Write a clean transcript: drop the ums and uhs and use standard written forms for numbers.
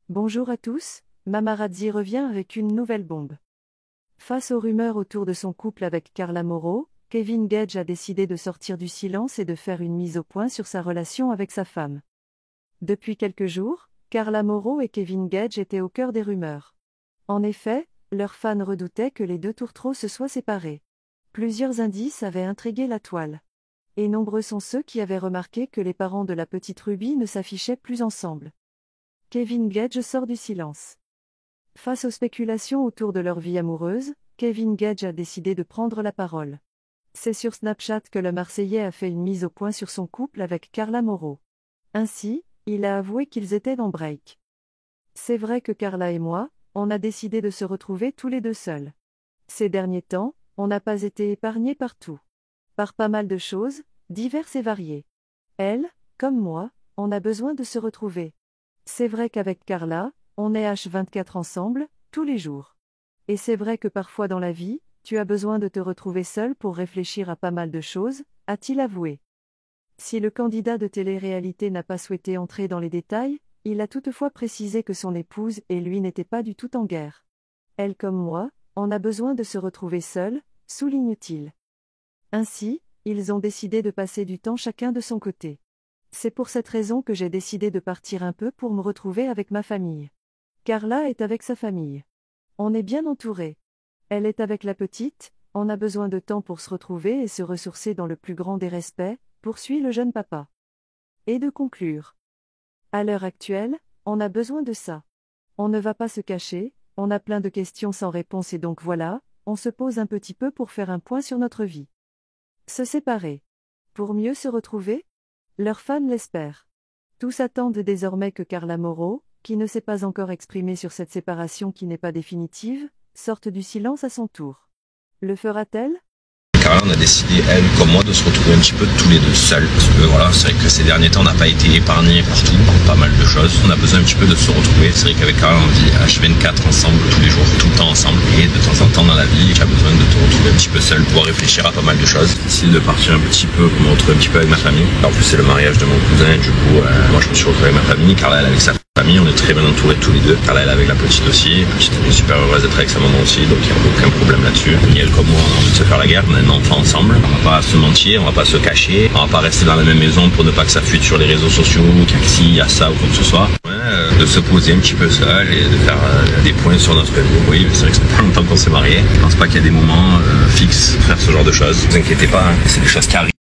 Bonjour à tous, Mamarazzi revient avec une nouvelle bombe. Face aux rumeurs autour de son couple avec Carla Mauro, Kevin Gage a décidé de sortir du silence et de faire une mise au point sur sa relation avec sa femme. Depuis quelques jours, Carla Mauro et Kevin Gage étaient au cœur des rumeurs. En effet, leurs fans redoutaient que les deux tourtereaux se soient séparés. Plusieurs indices avaient intrigué la toile. Et nombreux sont ceux qui avaient remarqué que les parents de la petite Ruby ne s'affichaient plus ensemble. Kevin Gage sort du silence. Face aux spéculations autour de leur vie amoureuse, Kevin Gage a décidé de prendre la parole. C'est sur Snapchat que le Marseillais a fait une mise au point sur son couple avec Carla Mauro. Ainsi, il a avoué qu'ils étaient en break. C'est vrai que Carla et moi, on a décidé de se retrouver tous les deux seuls. Ces derniers temps, on n'a pas été épargnés par tout. Par pas mal de choses, diverses et variées. Elle, comme moi, on a besoin de se retrouver. C'est vrai qu'avec Carla, on est H24 ensemble, tous les jours. Et c'est vrai que parfois dans la vie, tu as besoin de te retrouver seul pour réfléchir à pas mal de choses, a-t-il avoué. Si le candidat de télé-réalité n'a pas souhaité entrer dans les détails, il a toutefois précisé que son épouse et lui n'étaient pas du tout en guerre. Elle comme moi, on a besoin de se retrouver seul, souligne-t-il. Ainsi, ils ont décidé de passer du temps chacun de son côté. C'est pour cette raison que j'ai décidé de partir un peu pour me retrouver avec ma famille. Carla est avec sa famille. On est bien entouré. Elle est avec la petite, on a besoin de temps pour se retrouver et se ressourcer dans le plus grand des respects, poursuit le jeune papa. Et de conclure. À l'heure actuelle, on a besoin de ça. On ne va pas se cacher, on a plein de questions sans réponse et donc voilà, on se pose un petit peu pour faire un point sur notre vie. Se séparer. Pour mieux se retrouver ? Leurs fans l'espèrent. Tous attendent désormais que Carla Mauro, qui ne s'est pas encore exprimée sur cette séparation qui n'est pas définitive, sorte du silence à son tour. Le fera-t-elle ? Carla, on a décidé, elle comme moi, de se retrouver un petit peu tous les deux seuls. Parce que voilà, c'est vrai que ces derniers temps, on n'a pas été épargnés partout, par pas mal de choses. On a besoin un petit peu de se retrouver. C'est vrai qu'avec Carla, on vit H24 ensemble, tous les jours, tout le temps ensemble. Et de temps en temps dans la vie, j'ai besoin de te retrouver un petit peu seul pour réfléchir à pas mal de choses. Essayer de partir un petit peu, pour me retrouver un petit peu avec ma famille. En plus, c'est le mariage de mon cousin, du coup, moi je me suis retrouvé avec ma famille. Carla, elle avec sa famille, on est très bien entourés tous les deux. Carla, elle avec la petite aussi. La petite est super heureuse d'être avec sa maman aussi, donc il n'y a aucun problème là-dessus. Et elle comme moi, on a envie de se faire la guerre, on a un enfant ensemble. On va pas se mentir, on va pas se cacher, on va pas rester dans la même maison pour ne pas que ça fuite sur les réseaux sociaux, qu'il y a ci, il y a ça ou quoi que ce soit. De se poser un petit peu seul et de faire des points sur notre vie. Oui, c'est vrai que ça fait pas longtemps qu'on s'est mariés. Je pense pas qu'il y a des moments fixes pour faire ce genre de choses. Ne vous inquiétez pas, c'est des choses qui arrivent.